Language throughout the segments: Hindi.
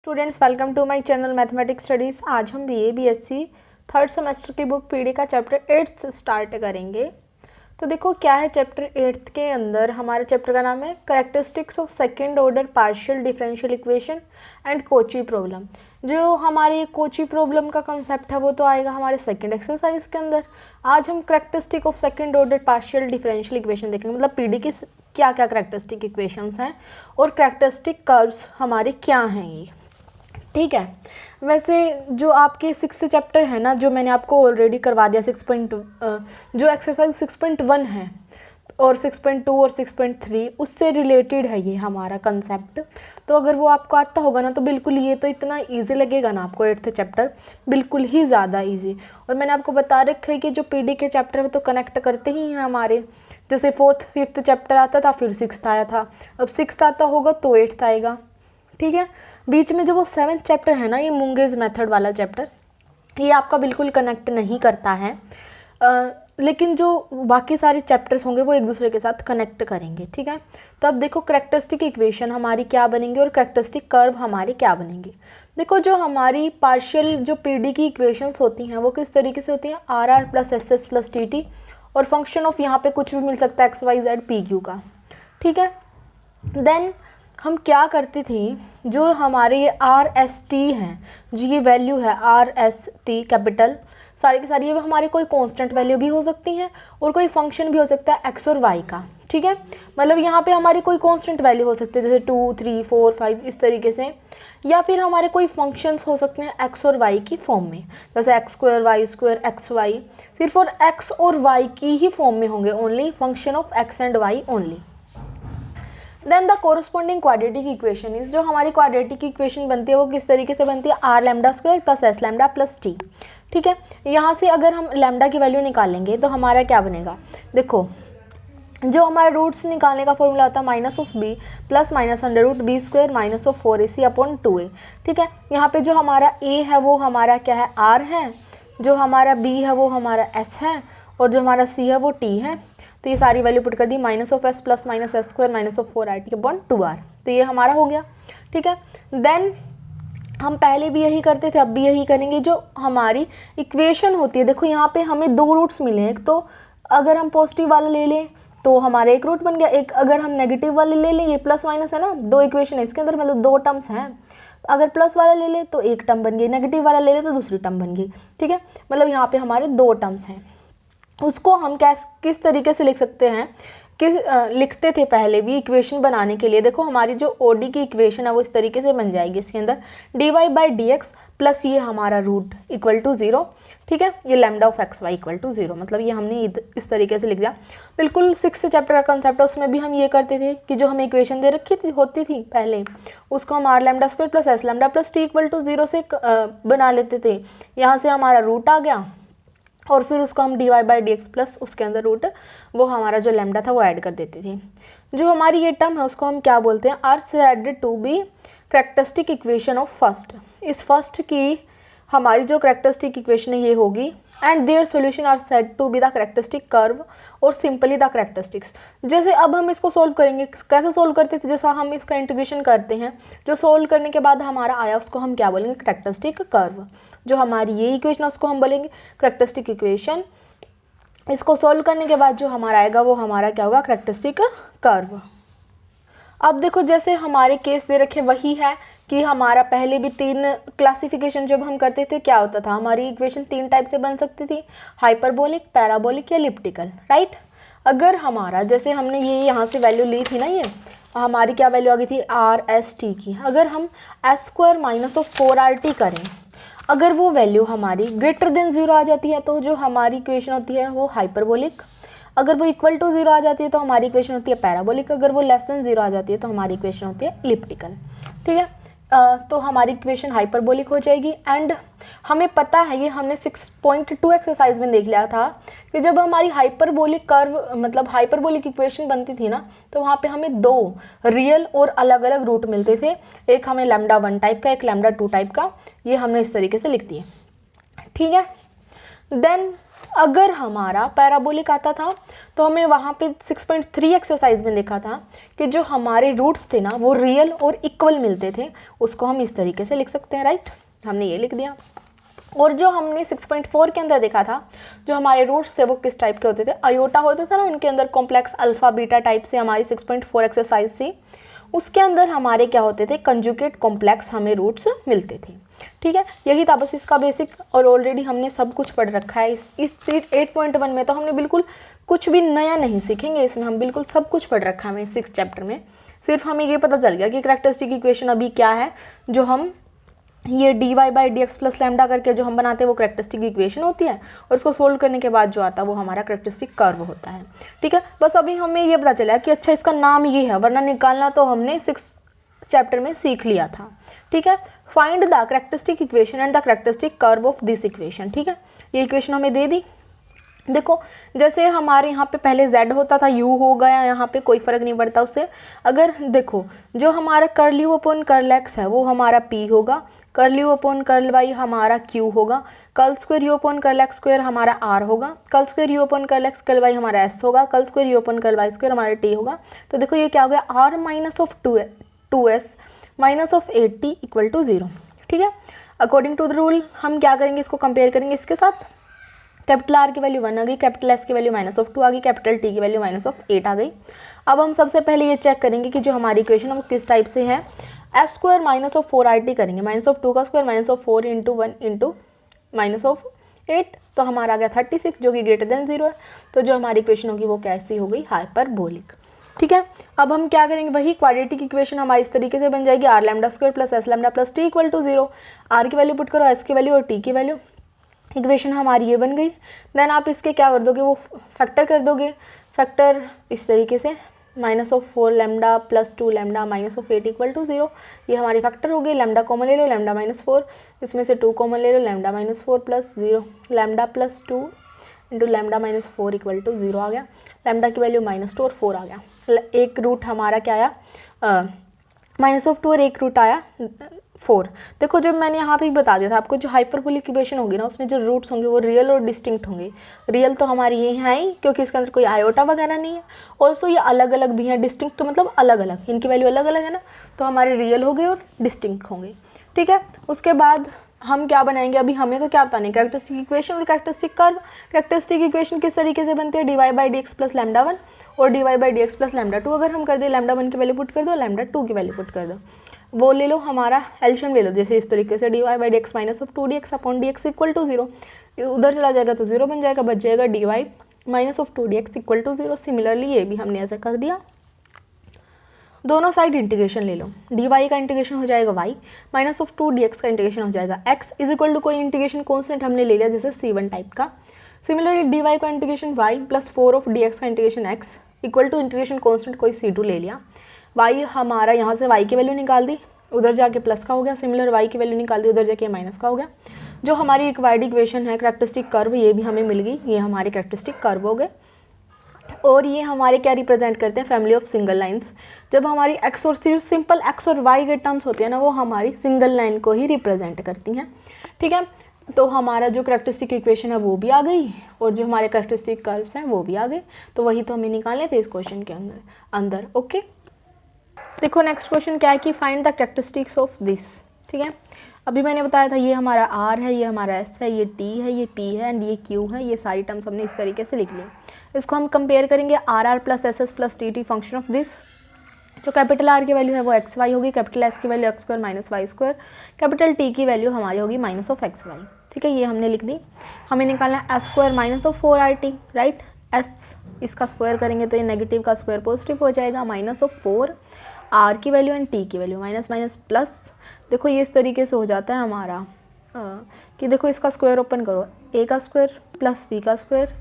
Students welcome to my channel mathematics studies. आज हम बीए बीएससी थर्ड सेमेस्टर की बुक पीडी का चैप्टर 8 स्टार्ट करेंगे। तो देखो क्या है चैप्टर 8 के अंदर। हमारे चैप्टर का नाम है characteristics of second order partial differential equation and Kochi problem. जो हमारे कोची प्रॉब्लम का कंसेप्ट है वो तो आएगा हमारे सेकंड एक्सरसाइज के अंदर। आज हम characteristic of second order partial differential equation देखेंगे, मतलब पीडी की क्या क्या कैरेक्टरिस्टिक इक्वेशंस हैं और कैरेक्टरिस्टिक कर्व्स हमारे क्या हैं ये, ठीक है। वैसे जो आपके 6th चैप्टर है ना, जो मैंने आपको ऑलरेडी करवा दिया जो एक्सरसाइज 6.1 है और 6.2 और 6.3 उससे रिलेटेड है ये हमारा कंसेप्ट। तो अगर वो आपको आता होगा ना तो बिल्कुल ये तो इतना इजी लगेगा ना आपको 8th चैप्टर, बिल्कुल ही ज़्यादा इजी। और मैंने आपको बता रखा है कि जो पीडी के चैप्टर है तो कनेक्ट करते ही हैं हमारे। जैसे 4th 5th चैप्टर आता था, फिर 6th आया था, अब 6th आता होगा तो 8th आएगा, ठीक है। बीच में जो वो 7th चैप्टर है ना, ये मुंगेज मेथड वाला चैप्टर, ये आपका बिल्कुल कनेक्ट नहीं करता है, लेकिन जो बाकी सारे चैप्टर्स होंगे वो एक दूसरे के साथ कनेक्ट करेंगे, ठीक है। तो अब देखो कैरेक्टरिस्टिक इक्वेशन हमारी क्या बनेंगी और कैरेक्टरिस्टिक कर्व हमारे क्या बनेंगे। देखो जो हमारी पार्शियल जो पीडी की इक्वेशंस होती हैं वो किस तरीके से होती हैं, r r plus s s plus t t और फंक्शन ऑफ यहाँ पे कुछ भी मिल सकता है x y z p q का, ठीक है। देन हम क्या करते थे, जो हमारे ये आर एस टी हैं जी, ये वैल्यू है आर एस टी कैपिटल सारी की सारी, ये हमारे कोई कांस्टेंट वैल्यू भी हो सकती हैं और कोई फंक्शन भी हो सकता है एक्स और वाई का, ठीक है। मतलब यहाँ पे हमारी कोई कांस्टेंट वैल्यू हो सकती है जैसे 2 3 4 5 इस तरीके से, या फिर हमारे कोई फंक्शंस हो सकते हैं एक्स और वाई की फॉर्म में, जैसे x square y square x y, सिर्फ और एक्स और वाई की ही फॉर्म में होंगे, only function of x and y only. Then the corresponding quadratic equation is, जो हमारी क्वाड्रेटिक इक्वेशन बनती है वो किस तरीके से बनती है, r lambda square plus s lambda plus t, ठीक है। यहाँ से अगर हम लैम्डा की वैल्यू निकालेंगे तो हमारा क्या बनेगा, देखो जो हमारा रूट्स निकालने का फॉर्मूला होता है minus of b plus minus under root b square minus of 4ac upon 2a, ठीक है। यहाँ पे जो हमारा a है वो हमारा क्या है, r है, जो हमारा b है वो हमारा s है और जो हमारा c है वो t है। तो ये सारी वैल्यू पुट कर दी, minus of S plus minus S square minus of 4r upon 2r, तो ये हमारा हो गया, ठीक है। देन हम पहले भी यही करते थे, अब भी यही करेंगे। जो हमारी इक्वेशन होती है, देखो यहाँ पे हमें दो रूट्स मिले हैं, एक तो अगर हम पॉजिटिव वाला ले लें तो हमारा एक रूट बन गया, एक अगर हम नेगेटिव वाले ले लें, ये प्लस माइनस है ना, दो इक्वेशन है इसके अंदर, मतलब दो टर्म्स हैं। अगर प्लस वाला ले ले तो एक टर्म बन गई, नेगेटिव वाला ले ले तो दूसरी टर्म बन गई, ठीक है। मतलब यहाँ पे हमारे दो टर्म्स हैं, उसको हम किस तरीके से लिख सकते हैं, लिखते थे पहले भी इक्वेशन बनाने के लिए। देखो हमारी जो ओडी की इक्वेशन है वो इस तरीके से बन जाएगी, इसके अंदर d y by d x plus ये हमारा रूट इक्वल टू 0, ठीक है। ये lambda of x y equal to 0, मतलब ये हमने इस तरीके से लिख दिया। बिल्कुल 6th चैप्टर का कंसेप्ट है, उसमें भी हम ये करते थे कि जो हमें इक्वेशन दे रखी होती थी पहले, उसको हम r lambda square plus s lambda plus t equal to 0 से बना लेते थे। यहाँ से हमारा रूट आ गया और फिर उसको हम d y by d x plus उसके अंदर रूट वो हमारा जो लैम्डा था वो ऐड कर देते थे। जो हमारी ये टर्म है उसको हम क्या बोलते हैं, are said to be characteristic equation of first. इस फर्स्ट की हमारी जो कैरेक्टरिस्टिक इक्वेशन है ये होगी, and their solution are said to be the characteristic curve और सिंपली द कैरेक्टरिस्टिक्स। जैसे अब हम इसको सोल्व करेंगे, कैसे सोल्व करते थे, जैसा हम इसका इंटीग्रेशन करते हैं, जो सोल्व करने के बाद हमारा आया उसको हम क्या बोलेंगे, कैरेक्टरिस्टिक कर्व। जो हमारी ये इक्वेशन है उसको हम बोलेंगे कैरेक्टरिस्टिक इक्वेशन। इसको सोल्व करने के बाद जो हमारा आएगा वो हमारा क्या होगा, कैरेक्टरिस्टिक कर्व। अब देखो जैसे हमारे केस दे रखे वही है कि हमारा पहले भी 3 क्लासिफिकेशन जब हम करते थे क्या होता था, हमारी इक्वेशन 3 टाइप से बन सकती थी, हाइपरबोलिक, पैराबोलिक या एलिप्टिकल, राइट। अगर हमारा जैसे हमने ये यहाँ से वैल्यू ली थी ना, ये हमारी क्या वैल्यू आ गई थी आर एस टी की, अगर हम S square minus of 4r करें, अगर वो वैल्यू हमारी ग्रेटर देन 0 आ जाती है तो जो हमारी इक्वेशन होती है वो हाइपरबोलिक, अगर वो इक्वल टू 0 आ जाती है तो हमारी इक्वेशन होती है पैराबोलिक, अगर वो लेस देन 0 आ जाती है तो हमारी इक्वेशन होती है एलिप्टिकल, ठीक है। तो हमारी इक्वेशन हाइपरबोलिक हो जाएगी। एंड हमें पता है, ये हमने 6.2 एक्सरसाइज में देख लिया था कि जब हमारी हाइपरबोलिक कर्व मतलब हाइपरबोलिक इक्वेशन बनती थी ना, तो वहाँ पे हमें 2 रियल और अलग अलग रूट मिलते थे, एक हमें लैम्डा 1 टाइप का, एक लैम्डा 2 टाइप का, ये हमने इस तरीके से लिख दिए, ठीक है। देन अगर हमारा पैराबोलिक आता था तो हमें वहाँ पे 6.3 एक्सरसाइज में देखा था कि जो हमारे रूट्स थे ना वो रियल और इक्वल मिलते थे, उसको हम इस तरीके से लिख सकते हैं, राइट। हमने ये लिख दिया। और जो हमने 6.4 के अंदर देखा था, जो हमारे रूट्स थे वो किस टाइप के होते थे, आयोटा होता था ना, उनके अंदर कॉम्प्लेक्स अल्फ़ा बीटा टाइप से हमारी 6.4 एक्सरसाइज थी। उसके अंदर हमारे क्या होते थे, कंजुगेट कॉम्प्लेक्स हमें रूट्स मिलते थे। ठीक है, यही था बस इसका बेसिक, और ऑलरेडी हमने सब कुछ पढ़ रखा है। इस 8.1 में तो हमने बिल्कुल कुछ भी नया नहीं सीखेंगे, इसमें हम बिल्कुल सब कुछ पढ़ रखा है हमें 6 चैप्टर में। सिर्फ हमें ये पता चल गया कि कैरेक्टरिस्टिक इक्वेशन अभी क्या है, जो हम ये dy/dx प्लस लैम्डा करके जो हम बनाते हैं वो कैरेक्टरिस्टिक इक्वेशन होती है, और इसको सोल्व करने के बाद जो आता है वो हमारा कैरेक्टरिस्टिक कर्व होता है। ठीक है, बस अभी हमें ये पता चला कि अच्छा इसका नाम ये है, वरना निकालना तो हमने 6 चैप्टर में सीख लिया था। ठीक है, find the characteristic equation and the characteristic curve of this equation. ठीक है, ये इक्वेशन हमें दे दी। देखो जैसे हमारे यहाँ पे पहले z होता था, u हो गया, यहाँ पे कोई फ़र्क नहीं पड़ता उससे। अगर देखो जो हमारा curl u upon curl x है वो हमारा p होगा, curl u upon curl y हमारा q होगा, curl square u upon curl x square हमारा r होगा, curl square u upon curl x curl y हमारा s होगा, curl square u upon curl y square हमारा t होगा। तो देखो ये क्या हो गया, r minus of 2s minus of 8t equal to 0। ठीक है, अकॉर्डिंग टू द रूल हम क्या करेंगे, इसको कंपेयर करेंगे इसके साथ। कैपिटल R की वैल्यू 1 आ गई, कैपिटल S की वैल्यू माइनस ऑफ 2 आ गई, कैपिटल T की वैल्यू माइनस ऑफ 8 आ गई। अब हम सबसे पहले ये चेक करेंगे कि जो हमारी इक्वेशन है वो किस टाइप से है। S square minus of 4RT करेंगे, माइनस ऑफ 2 का square minus of 4 into 1 into minus of 8, तो हमारा आ गया 36 जो कि ग्रेटर देन 0 है। तो जो हमारी इक्वेशन होगी वो कैसी हो गई, हाइपरबोलिक। ठीक है, अब हम क्या करेंगे, वही क्वाड्रेटिक इक्वेशन हमारी इस तरीके से बन जाएगी, r lambda square plus s lambda plus t equal to 0। r की वैल्यू पुट करो, s की वैल्यू और t की वैल्यू, इक्वेशन हमारी ये बन गई। देन आप इसके क्या कर दोगे, वो फैक्टर कर दोगे। फैक्टर इस तरीके से minus of 4 lambda plus 2 lambda minus of 8 equal to 0, ये हमारी फैक्टर हो गई। लैम्डा कॉमन ले लो, लैम्डा माइनस 4, इसमें से 2 कॉमन ले लो, lambda minus 4 plus 0, lambda plus 2 into lambda minus 4 equal to 0 आ गया। लैम्डा की वैल्यू माइनस 2 और 4 आ गया। एक रूट हमारा क्या आया, माइनस ऑफ 2 और एक रूट आया 4। देखो जब मैंने यहाँ पे बता दिया था आपको, जो हाइपरबोलिक इक्वेशन होगी ना उसमें जो रूट्स होंगे वो रियल और डिस्टिंक्ट होंगे। रियल तो हमारी ये है ही, क्योंकि इसके अंदर कोई आयोटा वगैरह नहीं है। ऑल्सो ये अलग अलग भी हैं, डिस्टिंक्ट तो मतलब अलग अलग, इनकी वैल्यू अलग अलग है ना, तो हमारे रियल हो गए और डिस्टिंक्ट होंगे। ठीक है, उसके बाद हम क्या बनाएंगे, अभी हमें तो क्या बताने, कैरेक्टरिस्टिक इक्वेशन और कैरेक्टरिस्टिक कर्व। कैरेक्टरिस्टिक इक्वेशन किस तरीके से बनती है, dy/dx प्लस लैम्डा 1 और dy/dx प्लस लैम्डा 2। अगर हम कर दें लैम्डा 1 की वैल्यू पुट कर दो, लैम्डा 2 की वैल्यू पुट कर दो, वो ले लो, हमारा एल्शियम ले लो, जैसे इस तरीके से dy/dx minus of 2dx upon dx equal to 0। उधर चला जाएगा तो 0 बन जाएगा, बच जाएगा dy minus of 2dx equal to 0। Similarly ये भी हमने ऐसा कर दिया। दोनों साइड इंटीग्रेशन ले लो, dy का इंटीग्रेशन हो जाएगा y, माइनस ऑफ 2dx का इंटीग्रेशन हो जाएगा x इज इक्वल टू कोई इंटीग्रेशन कॉन्स्टेंट हमने ले लिया जैसे c1 टाइप का। सिमिलरली dy का integration y plus 4 of dx का integration x equal to integration constant कोई c2 ले लिया। y हमारा यहाँ से y की वैल्यू निकाल दी, उधर जाके प्लस का हो गया। सिमिलर y की वैल्यू निकाल दी, उधर जाके माइनस का हो गया। जो हमारी रिक्वायर्ड इक्वेशन है कैरेक्टरिस्टिक कर्व, ये भी हमें मिल गई, ये हमारे कैरेक्टरिस्टिक कर्व हो गए। और ये हमारे क्या रिप्रेजेंट करते हैं, फैमिली ऑफ सिंगल लाइंस। जब हमारी x और सिर्फ सिंपल x और y के टर्म्स होते हैं ना, वो हमारी सिंगल लाइन को ही रिप्रेजेंट करती हैं। ठीक है, तो हमारा जो कैरेक्टरिस्टिक इक्वेशन है वो भी आ गई, और जो हमारे कैरेक्टरिस्टिक कर्व्स हैं वो भी आ गए। तो वही तो हमें निकालने थे इस क्वेश्चन के अंदर। ओके, देखो नेक्स्ट क्वेश्चन क्या है कि find the characteristics of this. ठीक है, अभी मैंने बताया था ये हमारा r है, ये हमारा s है, ये t है, ये p है एंड ये q है। ये सारी टर्म्स हमने इस तरीके से लिख लिए। इसको हम कंपेयर करेंगे r plus s s plus t t function of this. जो कैपिटल R की वैल्यू है वो एक्स वाई होगी, कैपिटल S की value x square minus y square, capital T की वैल्यू हमारी होगी माइनस ऑफ एक्स वाई। ठीक है, ये हमने लिख दी। हमें निकालना है S square minus of 4RT, right. s इसका स्क्वायर करेंगे तो ये नेगेटिव का स्क्वायर पॉजिटिव हो जाएगा, माइनस ऑफ 4 r की वैल्यू एंड t की वैल्यू, माइनस माइनस प्लस। देखो ये इस तरीके से हो जाता है हमारा कि देखो इसका स्क्वायर ओपन करो, a का स्क्वायर प्लस b का स्क्वायर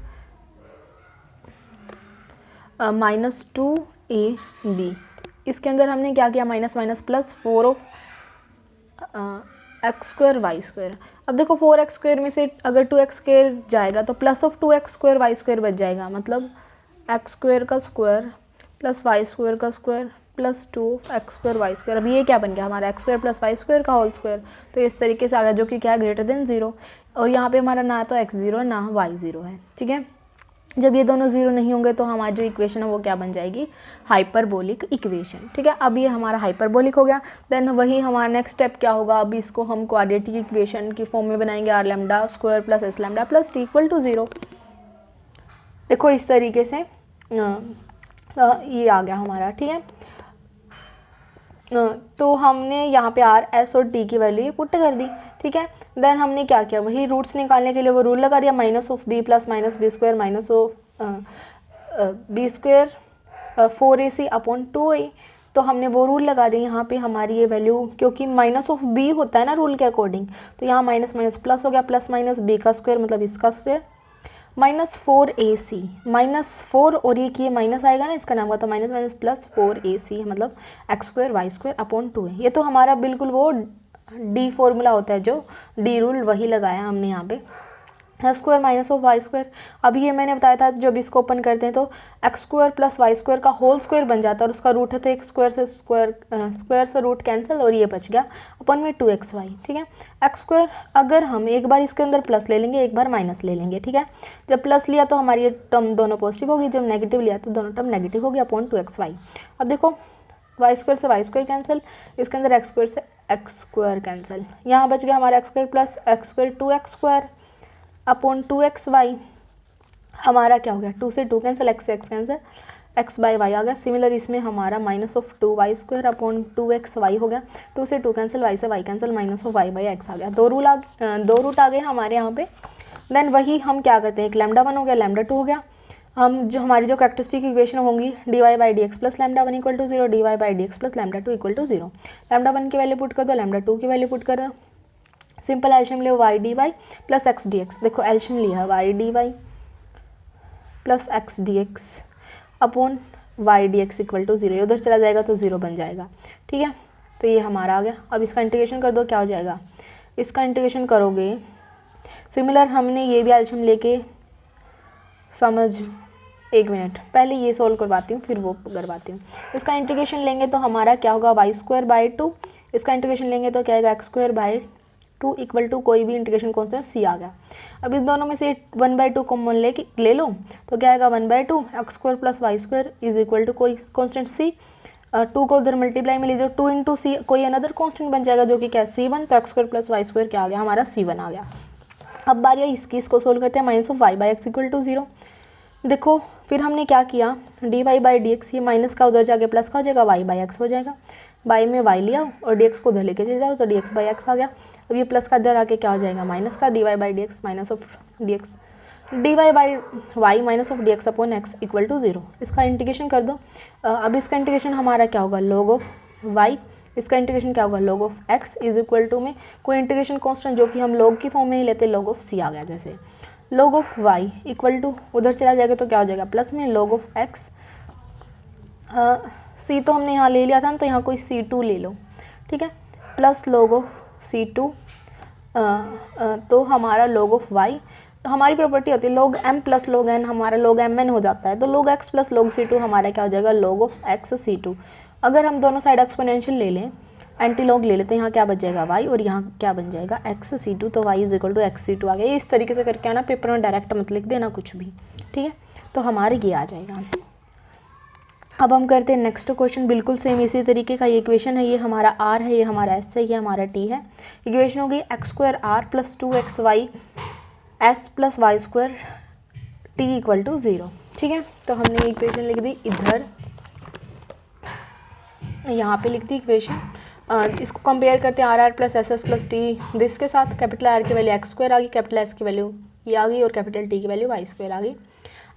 माइनस 2ab। इसके अंदर हमने क्या किया, minus minus plus 4 of x square y square. अब देखो 4x स्क्वायर में से अगर 2x स्क्वायर जाएगा तो plus of 2x square y square बच जाएगा, मतलब एक्स स्क्वायर का स्क्वायर प्लस वाई स्क्वायर का square plus 2 x square y square. अब ये क्या बन गया, हमारा x square plus y square का होल स्क्वायर। तो इस तरीके से आ गया, जो कि क्या है, ग्रेटर देन 0। और यहाँ पे हमारा ना तो x0 ना y0 है। ठीक है, जब ये दोनों ज़ीरो नहीं होंगे तो हमारी जो इक्वेशन है वो क्या बन जाएगी, हाइपरबोलिक इक्वेशन। ठीक है, अब ये हमारा हाइपरबोलिक हो गया। देन वही हमारा नेक्स्ट स्टेप क्या होगा, अब इसको हम क्वाड्रेटिक इक्वेशन की फॉर्म में बनाएंगे, r lambda square plus s lambda plus t equal to 0। देखो इस तरीके से ये आ गया हमारा। ठीक है, तो हमने यहाँ पे आर एस और टी की वैल्यू पुट कर दी। ठीक है, देन हमने क्या किया, वही रूट्स निकालने के लिए वो रूल लगा दिया, minus of b plus minus b square minus of b square 4ac upon 2a। तो हमने वो रूल लगा दी यहाँ पे, हमारी ये वैल्यू क्योंकि माइनस ऑफ बी होता है ना रूल के अकॉर्डिंग, तो यहाँ माइनस माइनस प्लस हो गया, प्लस माइनस बी का स्क्वायर मतलब इसका स्क्वायर माइनस 4ac -4 और ये कि माइनस आएगा ना इसका नाम का, तो माइनस माइनस प्लस 4ac मतलब x square y square upon 2 है। ये तो हमारा बिल्कुल वो डी फॉर्मूला होता है, जो डी रूल वही लगाया हमने यहाँ पे, x square minus of y square. अभी ये मैंने बताया था जब इसको ओपन करते हैं तो x square plus y square का होल स्क्वायर बन जाता है और उसका रूट है, तो एक स्क्वायर से रूट कैंसिल और ये बच गया अपन में 2xy। ठीक है, एक्स स्क्वायर अगर हम एक बार इसके अंदर प्लस ले लेंगे एक बार माइनस ले लेंगे। ठीक है, जब प्लस लिया तो हमारी ये टर्म दोनों पॉजिटिव होगी, जब नेगेटिव लिया तो दोनों टर्म नेगेटिव होगी अपॉन 2xy। अब देखो वाई स्क्वायर से वाई स्क्वायर कैंसिल, इसके अंदर एक्स स्क्वायर से एक्स स्क्वायर कैंसिल, यहाँ बच गया हमारा x square plus X square 2x square upon 2xy। हमारा क्या हो गया, 2 से 2 कैंसिल, x से x cancel, x by Y आ गया। सिमिलर इसमें हमारा minus of 2y square upon 2xy हो गया, 2 से 2 कैंसिल, y से y cancel, minus of y by x आ गया। दो रूट आ गए हमारे यहाँ पे। देन वही हम क्या करते हैं, एक लैम्डा 1 हो गया, लैम्डा 2 हो गया। हम जो हमारी जो कैरेक्टरिस्टिक इक्वेशन होंगी dy by d x plus lambda 1 equal to 0, dy by d x plus lambda 2 equal to 0। Lambda 1 की वैल्यू पुट कर दो, लैम्डा 2 की वैल्यू पुट कर दो, सिंपल एल्शियम ले y D y plus x D x. देखो एल्शियम लिया है y D y plus x D x upon y D x equal to 0, उधर चला जाएगा तो 0 बन जाएगा। ठीक है, तो ये हमारा आ गया। अब इसका इंटीग्रेशन कर दो, क्या हो जाएगा, इसका इंटीग्रेशन करोगे सिमिलर हमने ये भी एल्शियम लेके समझ, एक मिनट पहले ये सोल्व करवाती हूँ फिर वो करवाती हूँ। इसका इंटीग्रेशन लेंगे तो हमारा क्या होगा, वाई स्क्वायर बाई 2, इसका इंटीग्रेशन लेंगे तो क्या आएगा, x square by 2 equal to कोई भी इंटीग्रेशन कॉन्स्टेंट सी आ गया। अब इन दोनों में से 1/2 कॉमन ले लो तो क्या आएगा 1/2 x square plus y square is equal to कोई कॉन्स्टेंट सी, 2 को उधर मल्टीप्लाई में लीजिए, 2 इंटू सी कोई अनदर कॉन्स्टेंट बन जाएगा जो कि क्या c1, तो x square plus y square क्या आ गया हमारा c1 आ गया। अब बारी है इसको सोल्व करते हैं, minus of y by x equal to 0। देखो फिर हमने क्या किया, d y by d x, ये माइनस का उधर जाके प्लस का हो जाएगा, वाई बाई एक्स हो जाएगा, बाई में वाई लिया और डी एक्स को उधर लेके चले जाओ तो डी एक्स बाई एक्स आ गया। अब ये प्लस का इधर आके क्या हो जाएगा, माइनस का d y by d x minus of d x, d y by y minus of d x upon x equal to 0। इसका इंटीग्रेशन कर दो। अब इसका इंटीग्रेशन हमारा क्या होगा, लॉग ऑफ वाई, इसका इंटीग्रेशन क्या होगा, log of x is equal to में कोई इंटीग्रेशन कॉन्स्टेंट जो कि हम लॉग की फॉर्म में ही लेते, लॉग ऑफ सी आ गया, जैसे log of y equal to उधर चला जाएगा तो क्या हो जाएगा प्लस में लॉग ऑफ एक्स, सी तो हमने यहाँ ले लिया था तो यहाँ कोई c2 ले लो। ठीक है, प्लस लॉग ऑफ c2, तो हमारा लॉग ऑफ y, हमारी प्रॉपर्टी होती है log m plus log n, हमारा log mn हो जाता है, तो log x plus log c2 हमारा क्या हो जाएगा, log ऑफ x c2। अगर हम दोनों साइड एक्सपोनेंशियल ले लें, एंटी लॉग ले लेते हैं, यहाँ क्या बच जाएगा y और यहाँ क्या बन जाएगा x c2, तो y is equal to x c2 आ गया। इस तरीके से करके आना, पेपर में डायरेक्ट मत लिख देना कुछ भी। ठीक है, तो हमारे ये आ जाएगा। अब हम करते हैं नेक्स्ट क्वेश्चन, बिल्कुल सेम इसी तरीके का ये इक्वेशन है, ये हमारा r है, ये हमारा s है, ये हमारा t है। इक्वेशन होगी x square r plus 2xy s plus y square t equal to 0। ठीक है, तो हमने इक्वेशन लिख दी इधर, यहाँ पे लिख दी इक्वेशन। इसको कंपेयर करते हैं r r plus s s plus t this के साथ। कैपिटल आर की वैल्यू एक्स स्क्वायर आ गई, कैपिटल एस की वैल्यू ये आ गई और कैपिटल टी की वैल्यू वाई स्क्वायर आ गई।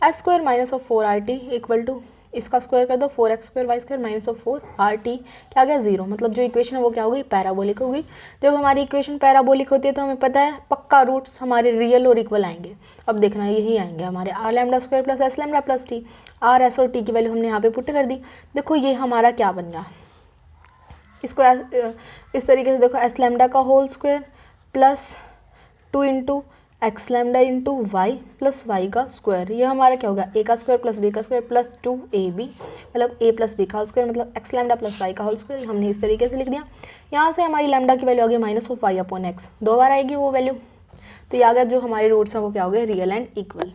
S square minus of 4RT equal to, इसका स्क्वायर कर दो 4x square y square minus of 4RT, क्या आ गया 0। मतलब जो इक्वेशन है वो क्या हो गई, पैराबोलिक हो गई। जब हमारी इक्वेशन पैराबोलिक होती है तो हमें पता है पक्का रूट्स हमारे रियल और इक्वल आएंगे। अब देखना यही आएंगे हमारे r lambda square plus s lambda plus t, r s और टी की वैल्यू हमने यहाँ पे पुट कर दी। देखो ये हमारा क्या बन गया, इसको इस तरीके से देखो, एस लैम्डा का whole square plus 2 into x lambda into y plus y का स्क्वायर, ये हमारा क्या होगा, ए का स्क्वायर प्लस बी का स्क्वायर प्लस 2ab, मतलब ए प्लस बी का होल स्क्वायर मतलब एक्स लैम्डा प्लस वाई का होल स्क्वायर। हमने इस तरीके से लिख दिया। यहाँ से हमारी लैम्डा की वैल्यू आ गई minus of y upon x, 2 बार आएगी वो वैल्यू, तो ये आ गया जो हमारे रूट्स हैं वो क्या हो गए, रियल एंड इक्वल।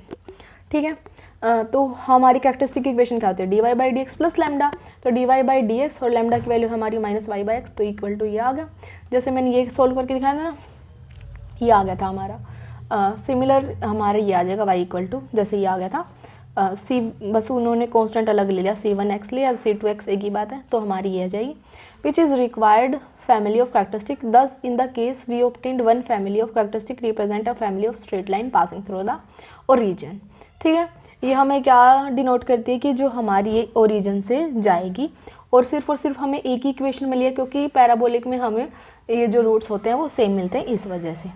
ठीक है। तो हमारी कैरेक्टरिस्टिक इक्वेशन क्या होती है, dy by d x plus lambda. तो dy बाई डी एक्स और लैम्डा की वैल्यू हमारी माइनस वाई बाई एक्स, तो इक्वल टू ये आ गया। जैसे मैंने ये सोल्व करके दिखाया था ना, ये आ गया था हमारा। सिमिलर हमारा ये आ जाएगा y इक्वल टू, जैसे ये आ गया था सी, बस उन्होंने कांस्टेंट अलग ले लिया, c1x लिया, c2x एक ही बात है, तो हमारी ये आ जाएगी which is required family of characteristic, thus in the case we obtained one family of characteristic represent a family of straight line passing through the origin. ठीक है, ये हमें क्या डिनोट करती है कि जो हमारी ये ओरिजिन से जाएगी, और सिर्फ हमें एक ही इक्वेशन मिली है क्योंकि पैराबोलिक में हमें ये जो रूट्स होते हैं वो सेम मिलते हैं इस वजह से।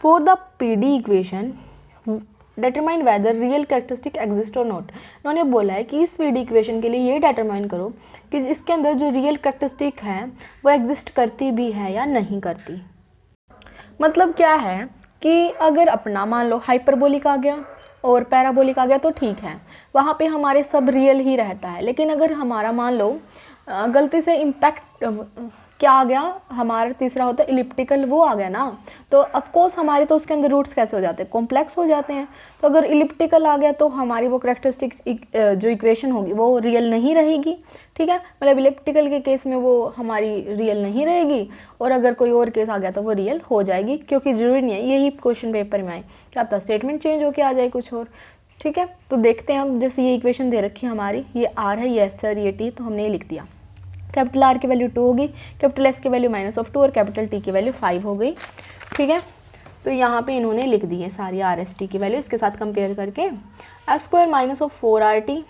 For the PD equation determine whether real characteristic exist और नॉट। उन्होंने बोला है कि इस पीडी इक्वेशन के लिए ये डिटरमाइन करो कि इसके अंदर जो रियल कैरेक्टरिस्टिक है वो एग्जिस्ट करती भी है या नहीं करती। मतलब क्या है कि अगर अपना मान लो हाइपरबोलिक आ गया और पैराबोलिक आ गया तो ठीक है, वहाँ पे हमारे सब रियल ही रहता है। लेकिन अगर हमारा मान लो गलती से इम्पैक्ट क्या आ गया, हमारा तीसरा होता है इलिप्टिकल, वो आ गया ना, तो ऑफकोर्स हमारे तो उसके अंदर रूट्स कैसे हो जाते हैं, कॉम्प्लेक्स हो जाते हैं। तो अगर इलिप्टिकल आ गया तो हमारी वो कैरेक्टरिस्टिक जो इक्वेशन होगी वो रियल नहीं रहेगी। ठीक है, मतलब इलिप्टिकल के केस में वो हमारी रियल नहीं रहेगी, और अगर कोई और केस आ गया तो वो रियल हो जाएगी, क्योंकि ज़रूरी नहीं है यही क्वेश्चन पेपर में आए, क्या पता स्टेटमेंट चेंज होकर आ जाए कुछ और। ठीक है, तो देखते हैं हम, जैसे ये इक्वेशन दे रखी है हमारी, ये आर है, ये एस है, ये टी, तो हमने ये लिख दिया। कैपिटल आर की वैल्यू 2 होगी, कैपिटल एस की वैल्यू -2 और कैपिटल टी की वैल्यू 5 हो गई। ठीक है, तो यहाँ पे इन्होंने लिख दी है सारी आर एस टी की वैल्यू, इसके साथ कंपेयर करके एस स्क्वायर -4 आर टी,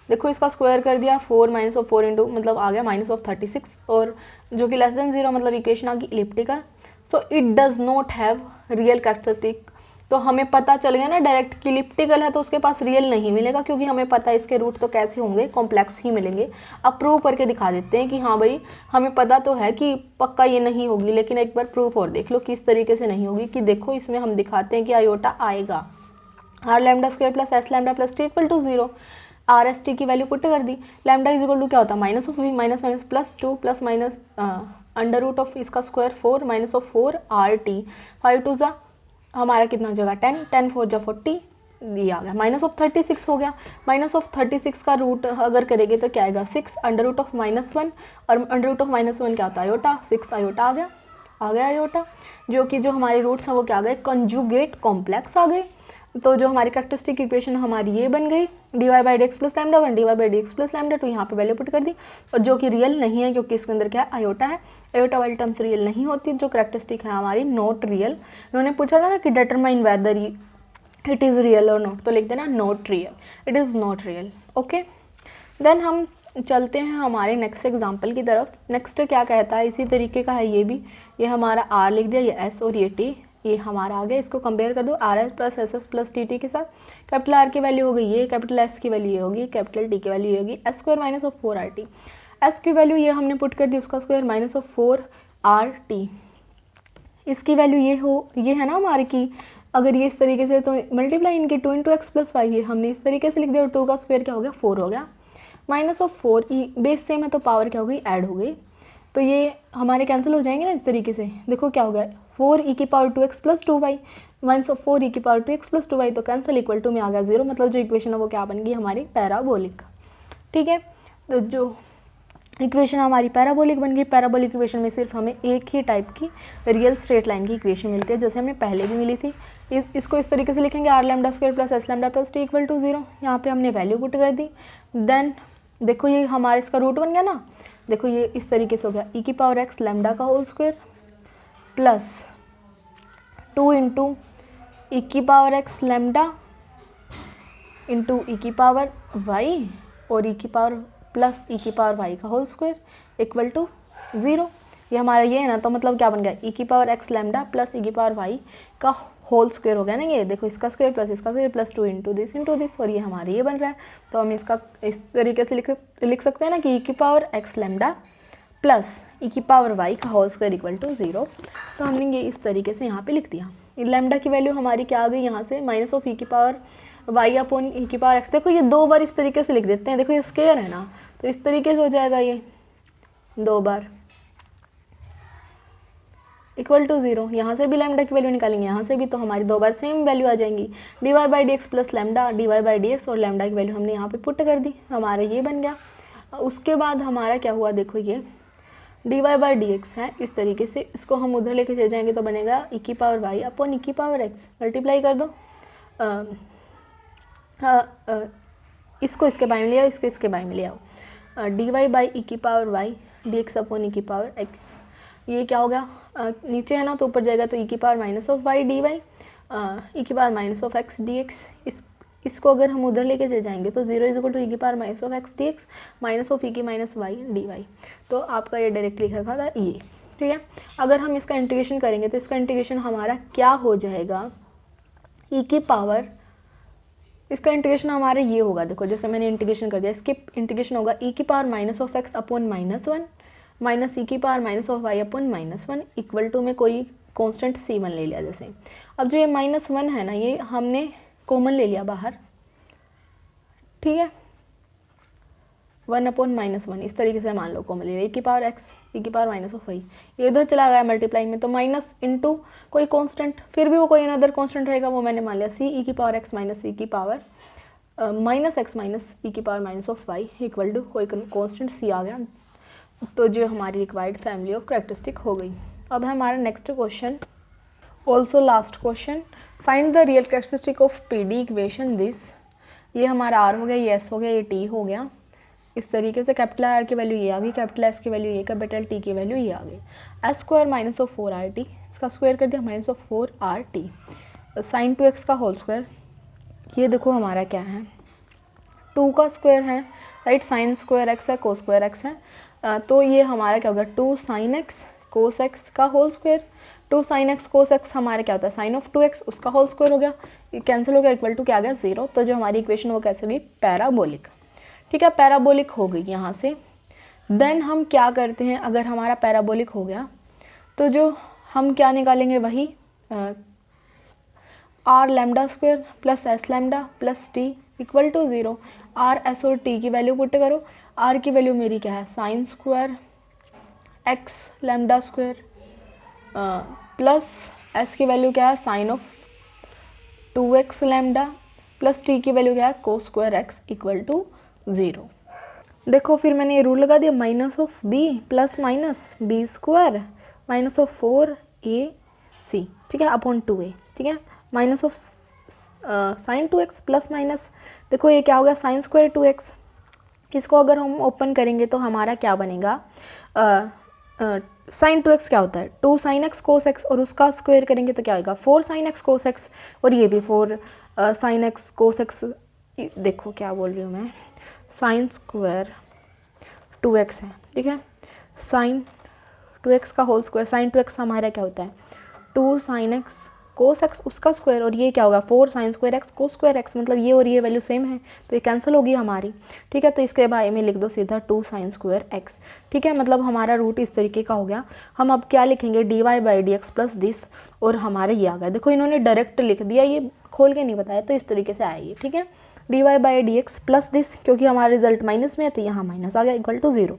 देखो इसका स्क्वायर कर दिया 4 -4 इंटू मतलब आ गया -36, और जो कि लेस देन 0 मतलब इक्वेशन आ गई elliptical. So it does not have real characteristic, तो हमें पता चल गया ना डायरेक्ट कि इलिप्टिकल है तो उसके पास रियल नहीं मिलेगा, क्योंकि हमें पता है इसके रूट तो कैसे होंगे, कॉम्प्लेक्स ही मिलेंगे। अब प्रूव करके दिखा देते हैं कि हाँ भाई हमें पता तो है कि पक्का ये नहीं होगी, लेकिन एक बार प्रूफ और देख लो किस तरीके से नहीं होगी। कि देखो इसमें हम दिखाते हैं कि आयोटा आएगा, r lambda square plus s lambda plus t equal to 0, r s t की वैल्यू पुट कर दी, लैम्डा इज इक्वल टू क्या होता है -(v) minus plus 2 plus minus under root of इसका स्क्वायर 4 -4 आर टी, 5 टू ज़ा हमारा कितना जगह 10, 10 4 जा 40, ये आ गया -36 हो गया। -36 का रूट अगर करेंगे तो क्या आएगा 6, अंडर रूट ऑफ -1, और अंडर रूट ऑफ -1 क्या होता है आयोटा, 6 आयोटा आ गया आयोटा, जो कि जो हमारे रूट्स हैं वो क्या आ गए, कंजुगेट कॉम्प्लेक्स आ गए। तो जो हमारी कैरेक्टरिस्टिक इक्वेशन हमारी ये बन गई, dy by d x plus lambda 1 dy by d x plus lambda 2, यहाँ पे वैल्यू पुट कर दी, और जो कि रियल नहीं है क्योंकि इसके अंदर क्या है आयोटा है, आयोटा वाली टर्म्स रियल नहीं होती, जो कैरेक्टरिस्टिक है हमारी नॉट रियल। उन्होंने पूछा था ना कि determine whether it is real और नॉट, तो लिख देना not real, it is not real. Okay, then हम चलते हैं हमारे नेक्स्ट एग्जाम्पल की तरफ। नेक्स्ट क्या कहता है, इसी तरीके का है ये भी, ये हमारा आर लिख दिया, ये एस और ये टी, ये हमारा आ गया। इसको कंपेयर कर दो R S plus s s plus t T के साथ। कैपिटल आर की वैल्यू हो गई ये, कैपिटल एस की वैल्यू ये होगी, कैपिटल टी की वैल्यू ये होगी S square -4 r T. S की वैल्यू ये हमने पुट कर दी, उसका स्क्वायर -4 आर टी, इसकी वैल्यू ये है ना हमारी की, अगर ये इस तरीके से तो मल्टीप्लाई इनकी 2 × x + y, ये हमने इस तरीके से लिख दिया, और 2 का स्क्वायर क्या हो गया 4 हो गया, -4 बेस सेम है तो पावर क्या हो गई ऐड हो गई, तो ये हमारे कैंसिल हो जाएंगे ना इस तरीके से। देखो क्या हो गया 4e⁻2x + 2y -4e⁻2x + 2y, तो कैंसिल इक्वल टू में आ गया 0, मतलब जो इक्वेशन है वो क्या बन गई हमारी पैराबोलिक। ठीक है, तो जो इक्वेशन हमारी पैराबोलिक बन गई। पैराबोलिक इक्वेशन में सिर्फ हमें एक ही टाइप की रियल स्ट्रेट लाइन की इक्वेशन मिलती है, जैसे हमें पहले भी मिली थी। इसको इस तरीके से लिखेंगे r lambda square plus s lambda plus t equal to 0, यहाँ पे हमने वैल्यू पुट कर दी। देन देखो ये हमारे इसका रूट बन गया ना, देखो ये इस तरीके से हो गया e⁻x लैम्डा का whole square plus 2 × e⁻x lambda into e⁻y और प्लस e⁻y का होल स्क्वायर इक्वल टू 0। ये हमारा ये है ना, तो मतलब क्या बन गया e⁻x लैम्डा प्लस e⁻y का होल स्क्वायर हो गया ना, ये देखो इसका स्क्वायर प्लस इसका स्क्वायर प्लस 2 × दिस, और ये हमारे ये बन रहा है। तो हम इसका इस तरीके से लिख सकते हैं ना कि e⁻x लैम्डा प्लस e⁻y का होल स्क्वायर इक्वल टू 0। तो हमने ये इस तरीके से यहाँ पे लिख दिया। लैम्डा की वैल्यू हमारी क्या आ गई यहाँ से -e⁻y अपॉन e⁻x। देखो ये 2 बार इस तरीके से लिख देते हैं, देखो ये स्क्वायर है ना, तो इस तरीके से हो जाएगा ये 2 बार इक्वल टू 0। यहाँ से भी लैम्डा की वैल्यू निकालेंगे, यहाँ से भी, तो हमारी दो बार सेम वैल्यू आ जाएंगी। D y by d x plus lambda, d y by d x और लैम्डा की वैल्यू हमने यहाँ पे पुट कर दी, हमारा ये बन गया। उसके बाद हमारा क्या हुआ, देखो ये d y by d x है इस तरीके से, इसको हम उधर लेके चले जाएंगे तो बनेगा ई की पावर वाई अपॉन ई की पावर एक्स, मल्टीप्लाई कर दो। इसको इसके बारे में ले आओ, इसको इसके बारे में ले आओ। डी वाई बाई ई की power Y D x upon E की पावर एक्स, ये क्या होगा, नीचे है ना तो ऊपर जाएगा तो ई की power minus of Y D Y, E की power minus of X D X. इसको अगर हम उधर लेके चले जाएंगे तो 0 इज इक्वल टू ई की power minus of X D x minus of E की माइनस वाई डी वाई। तो आपका ये डायरेक्ट लिख रखा था ये, ठीक है। अगर हम इसका इंटीग्रेशन करेंगे तो इसका इंटीग्रेशन हमारा क्या हो जाएगा, ई की पावर, इसका इंटीग्रेशन हमारा ये होगा, देखो जैसे मैंने इंटीग्रेशन कर दिया, इसके इंटीग्रेशन होगा ई की power minus of x upon -1 minus e की power minus of y upon -1 equal to में कोई कांस्टेंट C1 ले लिया जैसे। अब जो ये -1 है ना, ये हमने कॉमन ले लिया बाहर, ठीक है, 1 अपॉन -1 इस तरीके से मान लो कॉमन ले लिया, ई की पावर एक्स ई की पावर माइनस ऑफ वाई, ये इधर चला गया मल्टीप्लाई में, तो माइनस इंटू कोई कांस्टेंट, फिर भी वो कोई अनदर कांस्टेंट रहेगा, वो मैंने मान लिया सी ई की पावर एक्स माइनस ई की power minus x minus e की power minus of y equal to कोई कांस्टेंट सी आ गया। तो जो हमारी रिक्वायर्ड फैमिली ऑफ कैरेक्टरिस्टिक हो गई। अब है हमारा next question, also last question, find the real characteristic of PD equation this. ये हमारा आर हो गया, ये एस हो गया, ये टी हो गया, इस तरीके से कैपिटल आर की वैल्यू ये आ गई, कैपिटल एस की वैल्यू ये, कैपिटल टी की वैल्यू ये आ गई। S square minus of 4RT, इसका स्क्वायर कर दिया minus of 4RT, sign 2x का होल स्क्वायर, ये देखो हमारा क्या है 2 का स्क्वायर है, राइट, साइन स्क्वायर एक्स है, को स्क्वायर एक्स है, तो ये हमारा क्या होगा 2 साइन एक्स कोस एक्स का whole square, 2 sine x cos x हमारा क्या होता है साइन ऑफ 2x, उसका होल स्क्वायर हो गया, ये कैंसिल हो गया, इक्वल टू क्या आ गया 0। तो जो हमारी इक्वेशन वो कैसे होगी, पैराबोलिक, ठीक है, पैराबोलिक हो गई यहाँ से। देन हम क्या करते हैं, अगर हमारा पैराबोलिक हो गया तो जो हम क्या निकालेंगे, वही r lambda square plus s lambda plus t equal to 0। R s और टी की वैल्यू पुट करो, आर की वैल्यू मेरी क्या है sine square x lambda square plus s की वैल्यू क्या है sine of 2x lambda plus t की वैल्यू क्या है को स्क्वायर एक्स इक्वल टू 0। देखो फिर मैंने ये रूल लगा दिया, minus of b plus minus b square minus of 4ac, ठीक है, अपॉन 2a, ठीक है, minus of sine 2x plus minus, देखो ये क्या हो गया साइन स्क्वायर 2x, इसको अगर हम ओपन करेंगे तो हमारा क्या बनेगा, साइन 2x क्या होता है 2 साइन एक्स कोस एक्स, और उसका स्क्वायर करेंगे तो क्या होगा 4 साइन एक्स कोस एक्स, और ये भी 4 साइन एक्स कोस एक्स, देखो क्या बोल रही हूँ मैं, साइन स्क्वायर 2x है, ठीक है, साइन 2x का होल स्क्वायर, साइन 2x हमारा क्या होता है 2 साइन एक्स कोस एक्स उसका स्क्वायर, और ये क्या होगा 4 sign square x cos square x, मतलब ये और ये वैल्यू सेम है तो ये कैंसिल होगी हमारी, ठीक है। तो इसके बारे में लिख दो सीधा 2 साइन स्क्वायर एक्स, ठीक है, मतलब हमारा रूट इस तरीके का हो गया। हम अब क्या लिखेंगे d y by d x plus this, और हमारा ये आ गया, देखो इन्होंने डायरेक्ट लिख दिया, ये खोल के नहीं बताया, तो इस तरीके से आया ये, ठीक है, d y by d x plus this, क्योंकि हमारा रिजल्ट माइनस में है तो यहाँ माइनस आ गया equal to 0।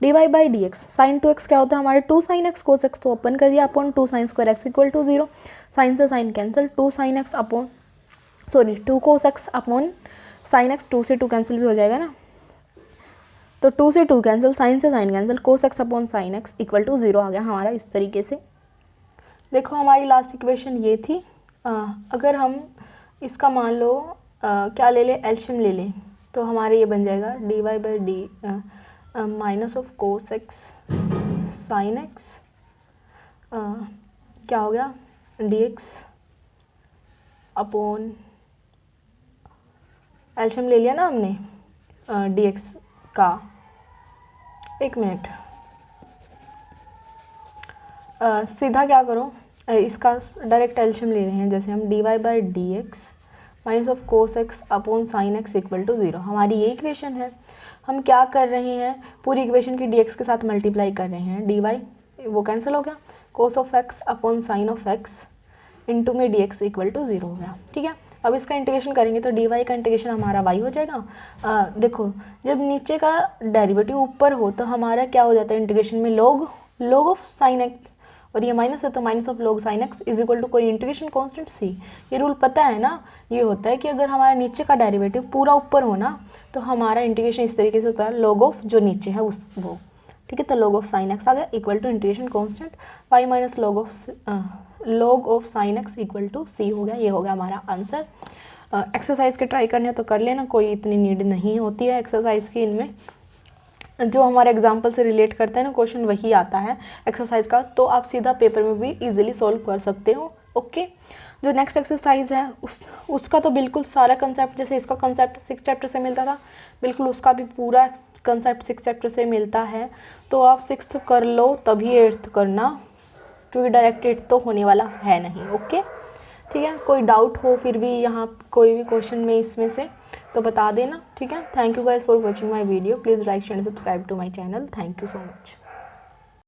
D y by d x sine 2x क्या होता है हमारे 2 साइन एक्स कोस एक्स, तो ओपन कर दिया upon 2 sine square x equal to 0, sine से sine cancel, 2 sine x upon 2 cos x upon sine x, 2 से 2 कैंसिल भी हो जाएगा ना, तो 2 से 2 कैंसिल, साइन से sine cancel, cos x upon sine x equal to 0 आ गया हमारा इस तरीके से। देखो हमारी लास्ट इक्वेशन ये थी, अगर हम इसका मान लो क्या ले लें एल्शियम ले लें, तो हमारे ये बन जाएगा d y by d minus of cos x sine x, क्या हो गया डी एक्स अपॉन, एल्शियम ले लिया ना हमने डी एक्स का, एक मिनट, सीधा क्या करो, इसका डायरेक्ट एल्शियम ले रहे हैं, जैसे हम d y by d x minus of cos x upon sine x equal to 0, हमारी ये इक्वेशन है। हम क्या कर रहे हैं, पूरी इक्वेशन की डी एक्स के साथ मल्टीप्लाई कर रहे हैं, डी वाई वो कैंसिल हो गया, cos of x upon sign of x into में डी एक्स इक्वल टू 0 हो गया, ठीक है। अब इसका इंटीग्रेशन करेंगे तो डी वाई का इंटीग्रेशन हमारा वाई हो जाएगा। देखो जब नीचे का डेरिवेटिव ऊपर हो तो हमारा क्या हो जाता है इंटीग्रेशन में लॉग ऑफ साइन एक्स, और ये माइनस है तो minus of log sin x is equal to कोई इंटीग्रेशन कांस्टेंट c। ये रूल पता है ना, ये होता है कि अगर हमारा नीचे का डेरिवेटिव पूरा ऊपर हो ना तो हमारा इंटीग्रेशन इस तरीके से होता है log ऑफ जो नीचे है उस वो, ठीक है। तो log ऑफ sin x आ गया equal to integration constant y minus log of sin x equal to c हो गया। ये हो गया हमारा आंसर। एक्सरसाइज के ट्राई करने तो कर लेना, कोई इतनी नीड नहीं होती है एक्सरसाइज की। इनमें जो हमारे एग्जाम्पल से रिलेट करते हैं ना क्वेश्चन वही आता है एक्सरसाइज का, तो आप सीधा पेपर में भी इजीली सॉल्व कर सकते हो। ओके, जो नेक्स्ट एक्सरसाइज है उसका तो बिल्कुल सारा कंसेप्ट, जैसे इसका कंसेप्ट 6 चैप्टर से मिलता था, बिल्कुल उसका भी पूरा कंसेप्ट 6 चैप्टर से मिलता है। तो आप 6th कर लो तभी 8th करना, क्योंकि डायरेक्ट 8th तो होने वाला है नहीं। ओके, ठीक है। कोई डाउट हो फिर भी यहाँ कोई भी क्वेश्चन में इसमें से तो बता देना, ठीक है। Thank you guys for watching my video. Please like share subscribe to my channel. Thank you so much.